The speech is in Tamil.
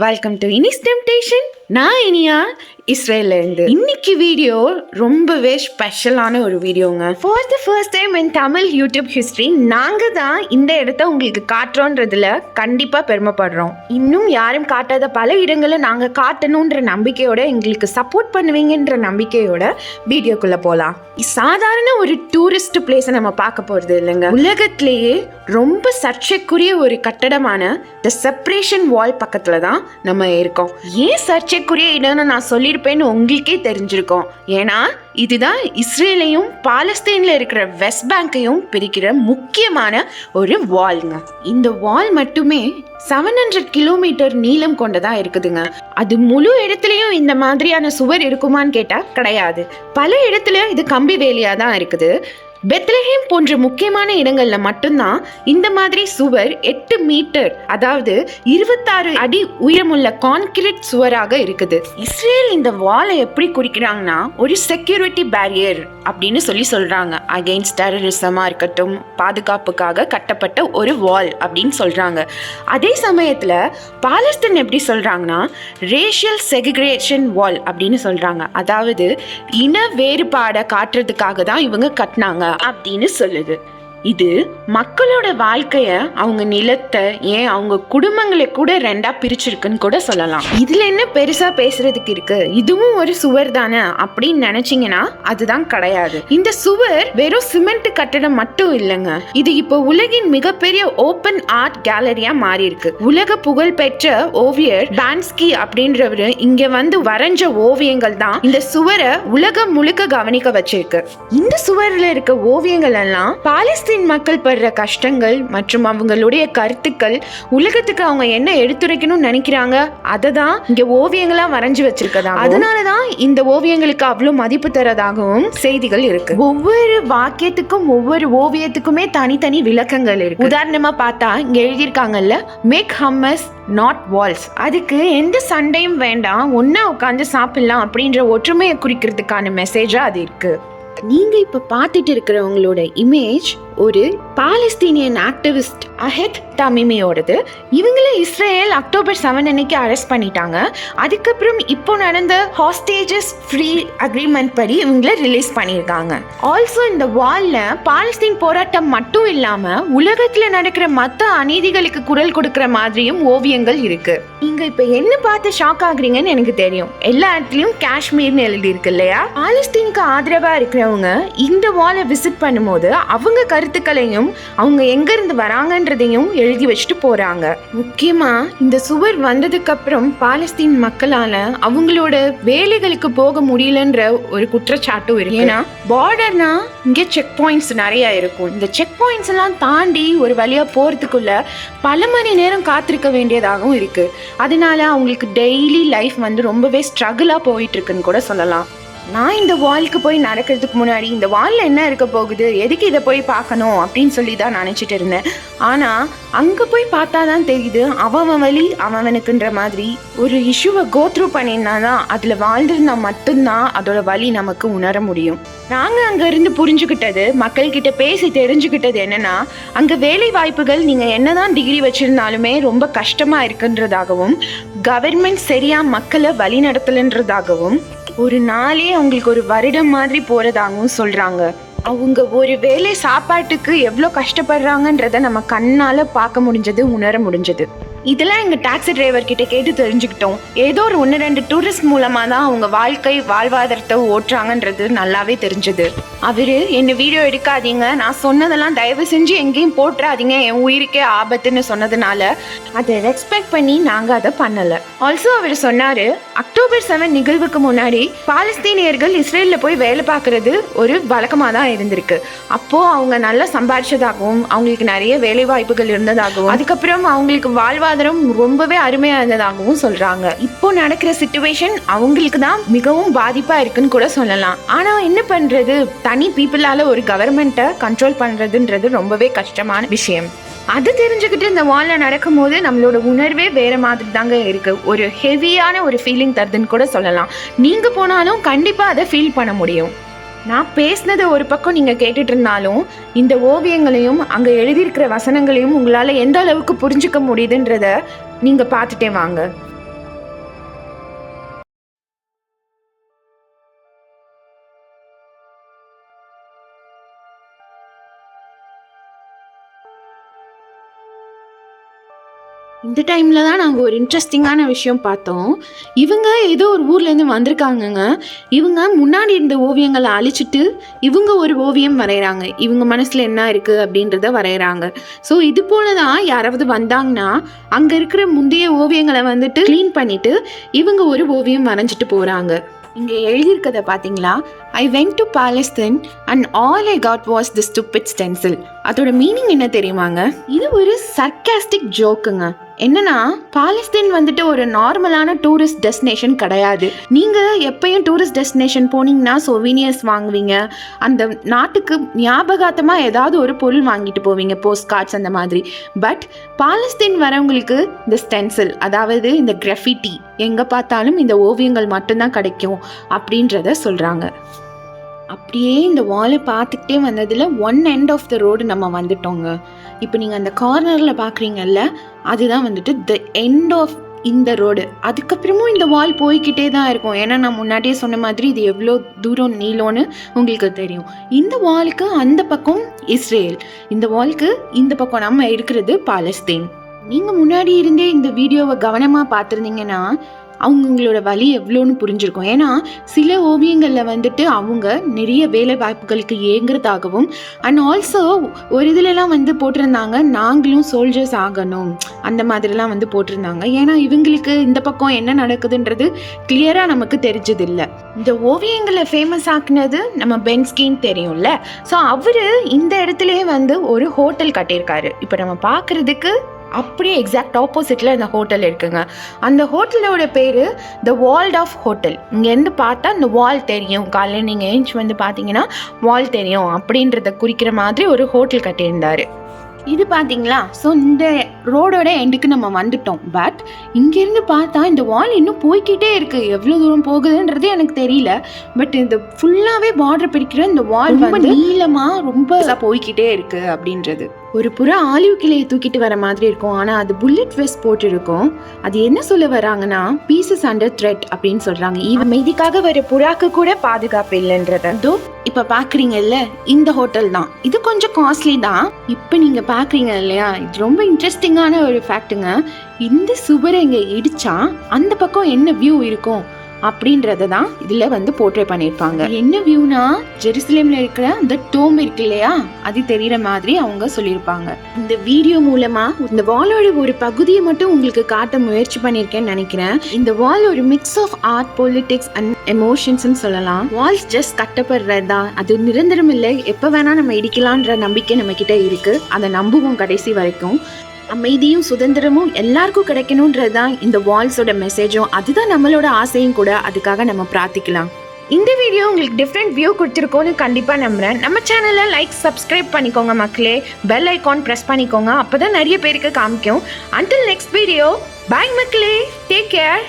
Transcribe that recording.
Welcome to இனிஸ் temptation. நான் இனியா இஸ்ரேல்லேருந்து. இன்னைக்கு வீடியோ ரொம்பவே ஸ்பெஷலான ஒரு வீடியோங்க. For the first time in Tamil YouTube history நாங்கள் தான் இந்த இடத்த உங்களுக்கு காட்டுறோன்றதுல கண்டிப்பாக பெருமைப்படுறோம். இன்னும் யாரும் காட்டாத பல இடங்களை நாங்கள் காட்டணுன்ற நம்பிக்கையோட, எங்களுக்கு சப்போர்ட் பண்ணுவீங்கன்ற நம்பிக்கையோட வீடியோக்குள்ளே போகலாம். சாதாரண ஒரு டூரிஸ்ட் பிளேஸை நம்ம பார்க்க போகிறது இல்லைங்க. உலகத்திலேயே ரொம்ப சர்ச்சைக்குரிய ஒரு கட்டடமான த செப்பரேஷன் வால் பக்கத்தில் தான் நம்ம இருக்கோம். ஏன் சர்ச்சைக்குரிய இடம்னு நான் சொல்லியிருப்பேன்னு உங்களுக்கே தெரிஞ்சிருக்கோம். ஏன்னா இதுதான் இஸ்ரேலையும் பாலஸ்தீனில் இருக்கிற வெஸ்ட் பேங்கையும் பிரிக்கிற முக்கியமான ஒரு வால்ங்க. இந்த வால் மட்டுமே 700 கிலோமீட்டர் நீளம் கொண்டதா இருக்குதுங்க. அது முழு இடத்துலையும் இந்த மாதிரியான சுவர் இருக்குமான்னு கேட்டா கிடையாது. பல இடத்துல இது கம்பி வேலியா தான் இருக்குது. பெத்லஹேம் போன்ற முக்கியமான இடங்கள்ல மட்டும்தான் இந்த மாதிரி சுவர் 8 மீட்டர், அதாவது 26 அடி உயரமுள்ள கான்கிரீட் சுவராக இருக்குது. இஸ்ரேல் இந்த வாலை எப்படி குறிக்கிறாங்கன்னா ஒரு செக்யூரிட்டி பேரியர் அப்படின்னு சொல்றாங்க. அகெயின்ஸ்ட் டெரரிசமா இருக்கட்டும், பாதுகாப்புக்காக கட்டப்பட்ட ஒரு வால் அப்படின்னு சொல்றாங்க. அதே சமயத்துல பாலஸ்தீன் எப்படி சொல்றாங்கன்னா ரேஷியல் செக்ரிகேஷன் வால் அப்படின்னு சொல்றாங்க. அதாவது இன வேறுபாடை காட்டுறதுக்காக தான் இவங்க கட்டினாங்க அப்படின்னு சொல்லுது. இது மக்களோட வாழ்க்கைய, அவங்க நிலத்தை, ஏன் அவங்க குடும்பங்களை கூட ரெண்டா பிரிச்சிருக்குன்னு கூட சொல்லலாம். இதுல என்ன பெருசா பேசுறதுக்கு இருக்கு? இதுவும் ஒரு சுவர் தானே அப்படின்னு நினைச்சீங்கன்னா அதுதான் கிடையாது. இந்த சுவர் வெறும் சிமெண்ட் கட்டடம் மட்டும் இல்லைங்க. இது இப்போ உலகின் மிகப்பெரிய ஓபன் ஆர்ட் கேலரியா மாறி இருக்கு. உலக புகழ் பெற்ற ஓவியர் பான்ஸ்கி அப்படின்றவரு இங்க வந்து வரைஞ்ச ஓவியங்கள் தான் இந்த சுவரை உலகம் முழுக்க கவனிக்க வச்சிருக்கு. இந்த சுவர்ல இருக்க ஓவியங்கள் எல்லாம் பாலஸ்தீன் மக்கள் படுற கஷ்டங்கள் மற்றும் அவங்களுடைய கருத்துக்கள், உலகத்துக்கு அவங்க என்ன எடுத்துரைக்கணும்னு நினைக்கிறாங்க அதை தான் இங்க ஓவியங்களா வரைஞ்சு வச்சிருக்கதா. அதனாலதான் இந்த ஓவியங்களுக்கு அவ்வளவு மதிப்பு தரதாகவும் செய்திகள் இருக்கு. ஒவ்வொரு வாக்கியத்துக்கும் ஒவ்வொரு ஓவியத்துக்குமே தனித்தனி விளக்கங்கள் இருக்கு. உதாரணமா பார்த்தா இங்க எழுதியிருக்காங்கல்ல, மேக் ஹம்மஸ் நாட் வால்ஸ். அதுக்கு எந்த சண்டையும் வேண்டாம், ஒன்னா உட்காந்து சாப்பிடலாம் அப்படின்ற ஒற்றுமையை குறிக்கிறதுக்கான மெசேஜா அது இருக்கு. நீங்க இப்ப பார்த்துட்டு இருக்கிறவங்களோட இமேஜ் ஒரு பாலஸ்தீனியன் ஆக்டிவிஸ்ட் அஹெத் தமீமியோடது. இவங்களை இஸ்ரேல் அக்டோபர் 7 அன்னைக்கு அரெஸ்ட் பண்ணிட்டாங்க. அதுக்கப்புறம் இப்போ நடந்த ஹாஸ்டேஜஸ் ஃப்ரீ அக்ரிமெண்ட் படி இவங்களை ரிலீஸ் பண்ணியிருக்காங்க. ஆல்சோ இந்த வால்ல பாலஸ்தீன் போராட்டம் மட்டும் இல்லாம உலகத்துல நடக்கிற மற்ற அநீதிகளுக்கு குரல் கொடுக்கிற மாதிரியும் ஓவியங்கள் இருக்கு. நீங்க இப்ப என்ன பார்த்து ஷாக் ஆகுறீங்கன்னு எனக்கு தெரியும். எல்லா இடத்துலயும் காஷ்மீர்னு எழுதி இருக்கு இல்லையா? பாலஸ்தீனுக்கு ஆதரவா இருக்கிறவங்க இந்த வாலை விசிட் பண்ணும்போது அவங்க கருத்துக்களையும் அவங்க எங்க இருந்து வராங்கன்றதையும் எழுதி வச்சுட்டு போறாங்க. முக்கியமா இந்த சுவர் வந்ததுக்கு அப்புறம் பாலஸ்தீன் மக்களால அவங்களோட வேலைகளுக்கு போக முடியலன்ற ஒரு குற்றச்சாட்டும் இருக்கு. ஏன்னா பார்டர்னா இங்க செக் பாயிண்ட்ஸ் நிறைய இருக்கும். இந்த செக் பாயிண்ட்ஸ் எல்லாம் தாண்டி ஒரு வழியா போறதுக்குள்ள பல மணி நேரம் காத்திருக்க வேண்டியதாகவும் இருக்கு. அதனால அவங்களுக்கு டெய்லி லைஃப் வந்து ரொம்பவே ஸ்ட்ரகிளா போயிட்டு இருக்குன்னு கூட சொல்லலாம். நான் இந்த வாலுக்கு போய் நடக்கிறதுக்கு முன்னாடி இந்த வாலில் என்ன இருக்க போகுது, எதுக்கு இதை போய் பார்க்கணும் அப்படின்னு சொல்லி தான் நினச்சிட்டு இருந்தேன். ஆனால் அங்கே போய் பார்த்தா தான் தெரியுது, அவன் வழி அவனுக்குன்ற மாதிரி ஒரு இஷ்யூவை கோத்ரூ பண்ணியிருந்தா தான், அதில் வாழ்ந்துருந்தா மட்டும்தான் அதோட வழி நமக்கு உணர முடியும். நாங்கள் அங்கேருந்து புரிஞ்சுக்கிட்டது, மக்கள்கிட்ட பேசி தெரிஞ்சுக்கிட்டது என்னென்னா, அங்கே வேலை வாய்ப்புகள் நீங்கள் என்னதான் டிகிரி வச்சுருந்தாலுமே ரொம்ப கஷ்டமாக இருக்குன்றதாகவும், கவர்மெண்ட் சரியாக மக்களை வழி நடத்தலைன்றதாகவும், ஒரு நாளே அவங்களுக்கு ஒரு வருடம் மாதிரி போறதாகவும் சொல்றாங்க. அவங்க ஒரு வேளை சாப்பாட்டுக்கு எவ்வளோ கஷ்டப்படுறாங்கன்றத நம்ம கண்ணால பார்க்க முடிஞ்சது, உணர முடிஞ்சது. இதெல்லாம் எங்கள் டாக்ஸி டிரைவர் கிட்ட கேட்டு தெரிஞ்சுக்கிட்டோம். ஏதோ ஒரு 1-2 டூரிஸ்ட் மூலமாக தான் அவங்க வாழ்வாதாரத்தை ஓட்டுறாங்கன்றது நல்லாவே தெரிஞ்சது. அவரு என்ன வீடியோ எடுக்காதீங்க, நான் சொன்னதெல்லாம் தயவு செஞ்சு எங்கேயும் போட்டுறாதீங்க, என் உயிருக்கே ஆபத்துன்னு சொன்னதுனால அதை ரெஸ்பெக்ட் பண்ணி நாங்கள் அதை பண்ணலை. ஆல்சோ அவர் சொன்னார், அக்டோபர் 7 நிகழ்வுக்கு முன்னாடி பாலஸ்தீனியர்கள் இஸ்ரேலில் போய் வேலை பார்க்குறது ஒரு வழக்கமாக தான் இருந்திருக்கு. அப்போது அவங்க நல்லா சம்பாதிச்சதாகவும் அவங்களுக்கு நிறைய வேலை வாய்ப்புகள் இருந்ததாகவும், அதுக்கப்புறம் அவங்களுக்கு வாழ்வாதாரம் ரொம்பவே அருமையா இருந்ததாகவும் சொல்றாங்க. இப்போ நடக்கிற சிச்சுவேஷன் அவங்களுக்கு தான் மிகவும் பாதிப்பா இருக்குன்னு கூட சொல்லலாம். ஆனா என்ன பண்றது, தனி பீப்புளால ஒரு கவர்மெண்ட்டை கண்ட்ரோல் பண்றதுன்றது ரொம்பவே கஷ்டமான விஷயம். அது தெரிஞ்சுக்கிட்டு இந்த வால்ல நடக்கும் போது நம்மளோட உணர்வே வேற மாதிரி தாங்க இருக்கு. ஒரு ஹெவியான ஒரு ஃபீலிங் தருதுன்னு கூட சொல்லலாம். நீங்க போனாலும் கண்டிப்பா அதை ஃபீல் பண்ண முடியும். நான் பேசினதை ஒரு பக்கம் நீங்கள் கேட்டுட்டு இருந்தாலும் இந்த ஓவியங்களையும் அங்கே எழுதியிருக்கிற வசனங்களையும் உங்களால் எந்த அளவுக்கு புரிஞ்சுக்க முடியுதுன்றத நீங்கள் பார்த்துட்டே வாங்க. இந்த டைமில் தான் நாங்கள் ஒரு இன்ட்ரெஸ்டிங்கான விஷயம் பார்த்தோம். இவங்க ஏதோ ஒரு ஊர்லேருந்து வந்திருக்காங்கங்க. இவங்க முன்னாடி இருந்த ஓவியங்களை அழிச்சிட்டு இவங்க ஒரு ஓவியம் வரைகிறாங்க. இவங்க மனசில் என்ன இருக்குது அப்படின்றத வரைகிறாங்க. ஸோ இது போல தான் யாராவது வந்தாங்கன்னா அங்கே இருக்கிற முந்தைய ஓவியங்களை வந்துட்டு க்ளீன் பண்ணிவிட்டு இவங்க ஒரு ஓவியம் வரைஞ்சிட்டு போகிறாங்க. இங்கே எழுதியிருக்கதை பார்த்தீங்களா? I went to Palestine and all I got was the stupid stencil. அதோட மீனிங் என்ன தெரியுமாங்க? இது ஒரு சர்க்காஸ்டிக் ஜோக்குங்க. என்னன்னா, பாலஸ்தீன் வந்துட்டு ஒரு நார்மலான டூரிஸ்ட் டெஸ்டினேஷன் கிடையாது. நீங்கள் எப்பயும் டூரிஸ்ட் டெஸ்டினேஷன் போனீங்கன்னா சொவீனியர்ஸ் வாங்குவீங்க, அந்த நாட்டுக்கு ஞாபகார்த்தமாக ஏதாவது ஒரு பொருள் வாங்கிட்டு போவீங்க, போஸ்ட் கார்ட்ஸ் அந்த மாதிரி. பட் பாலஸ்தீன் வரவங்களுக்கு இந்த ஸ்டென்சில், அதாவது இந்த கிராஃபிட்டி, எங்கே பார்த்தாலும் இந்த ஓவியங்கள் மட்டும்தான் கிடைக்கும் அப்படின்றத சொல்கிறாங்க. அப்படியே இந்த வாலை பார்த்துக்கிட்டே வந்ததில் one end of the road நம்ம வந்துட்டோங்க. இப்போ நீங்கள் அந்த கார்னரில் பார்க்குறீங்கல்ல, அதுதான் வந்துட்டு த எண்ட் ஆஃப் இந்த ரோடு. அதுக்கப்புறமும் இந்த வால் போய்கிட்டே தான் இருக்கும். ஏன்னா நான் முன்னாடியே சொன்ன மாதிரி இது எவ்வளோ தூரம் நீளம்னு உங்களுக்கு தெரியும். இந்த வாலுக்கு அந்த பக்கம் இஸ்ரேல், இந்த வாலுக்கு இந்த பக்கம் நம்ம இருக்கிறது பாலஸ்தீன். நீங்கள் முன்னாடி இருந்தே இந்த வீடியோவை கவனமாக பார்த்துருந்தீங்கன்னா அவங்களோட வலி எவ்வளோன்னு புரிஞ்சிருக்கும். ஏன்னா சில ஓவியங்களில் வந்துட்டு அவங்க நிறைய வேலை வாய்ப்புகளுக்கு ஏங்குறதாகவும் அண்ட் ஆல்சோ ஒரு இதிலலாம் வந்து போட்டிருந்தாங்க, நாங்களும் சோல்ஜர்ஸ் ஆகணும் அந்த மாதிரிலாம் வந்து போட்டிருந்தாங்க. ஏன்னா இவங்களுக்கு இந்த பக்கம் என்ன நடக்குதுன்றது கிளியராக நமக்கு தெரிஞ்சதில்லை. இந்த ஓவியங்களை ஃபேமஸ் ஆக்குனது நம்ம பென்ஸ்கின்னு தெரியும்ல. ஸோ அவர் இந்த இடத்துலையே வந்து ஒரு ஹோட்டல் கட்டியிருக்காரு. இப்போ நம்ம பார்க்குறதுக்கு அப்படியே எக்ஸாக்ட் ஆப்போசிட்டில் இந்த ஹோட்டல் இருக்குங்க. அந்த ஹோட்டலோட பேர் த வால்ட் ஆஃப் ஹோட்டல். இங்கேருந்து பார்த்தா இந்த வால் தெரியும், காலையில் நீங்கள் ஏஞ்சி வந்து பார்த்தீங்கன்னா வால் தெரியும் அப்படின்றத குறிக்கிற மாதிரி ஒரு ஹோட்டல் கட்டியிருந்தார். இது பார்த்தீங்களா? ஸோ இந்த ரோடோட எண்டுக்கு நம்ம வந்துட்டோம். பட் இங்கேருந்து பார்த்தா இந்த வால் இன்னும் போய்கிட்டே இருக்குது. எவ்வளோ தூரம் போகுதுன்றது எனக்கு தெரியல. பட் இந்த ஃபுல்லாகவே பார்டர் பிடிக்கிற இந்த வால் ரொம்ப நீளமாக ரொம்ப போய்கிட்டே இருக்குது அப்படின்றது. ஒரு புறா ஆலிவ் கிளையை தூக்கிட்டு வர மாதிரி இருக்கும், ஆனால் அது புல்லட் வெஸ்ட் போட்டிருக்கும். அது என்ன சொல்ல வராங்கன்னா, பீசஸ் அண்டர் த்ரெட் அப்படின்னு சொல்கிறாங்க. அமைதிக்காக வர புறாக்கு கூட பாதுகாப்பு இல்லைன்றத. தோ இப்போ பார்க்குறீங்கல்ல, இந்த ஹோட்டல் தான். இது கொஞ்சம் காஸ்ட்லி தான். இப்போ நீங்கள் பார்க்குறீங்க இல்லையா, இது ரொம்ப இன்ட்ரெஸ்டிங்கான ஒரு ஃபேக்ட்டுங்க. இந்த சுவரை இங்கே இடிச்சா அந்த பக்கம் என்ன வியூ இருக்கும் அப்படின்றத தான் இதில் வந்து போர்ட்ரே பண்ணியிருப்பாங்க. என்ன வியூனா, ஜெருசலேமில் இருக்கிற அந்த டோம் இருக்கு இல்லையா, அது தெரிகிற மாதிரி அவங்க சொல்லியிருப்பாங்க. இந்த வீடியோ மூலமாக இந்த வாலோட ஒரு பகுதியை மட்டும் உங்களுக்கு காட்ட முயற்சி பண்ணியிருக்கேன்னு நினைக்கிறேன். இந்த வால் ஒரு mix of art, politics and எமோஷன்ஸ்ன்னு சொல்லலாம். வால்ஸ் ஜஸ்ட் கட்டப்படுறது தான், அது நிரந்தரம் இல்லை. எப்போ வேணால் நம்ம இடிக்கலான்ற நம்பிக்கை நம்மக்கிட்ட இருக்குது. அதை நம்புவோம் கடைசி வரைக்கும். அமைதியும் சுதந்திரமும் எல்லாருக்கும் கிடைக்கணுன்றது தான் இந்த வால்ஸோட மெசேஜும். அதுதான் நம்மளோட ஆசையும் கூட. அதுக்காக நம்ம பிரார்த்திக்கலாம். இந்த வீடியோ உங்களுக்கு டிஃப்ரெண்ட் வியூ கொடுத்துருக்கோன்னு கண்டிப்பாக நம்புகிறேன். நம்ம சேனலை லைக், சப்ஸ்கிரைப் பண்ணிக்கோங்க மக்களே. பெல் ஐக்கான் ப்ரெஸ் பண்ணிக்கோங்க, அப்போ தான் நிறைய பேருக்கு காமிக்கும். அன்டில் நெக்ஸ்ட் வீடியோ, பாய் மக்களே, டேக் கேர்.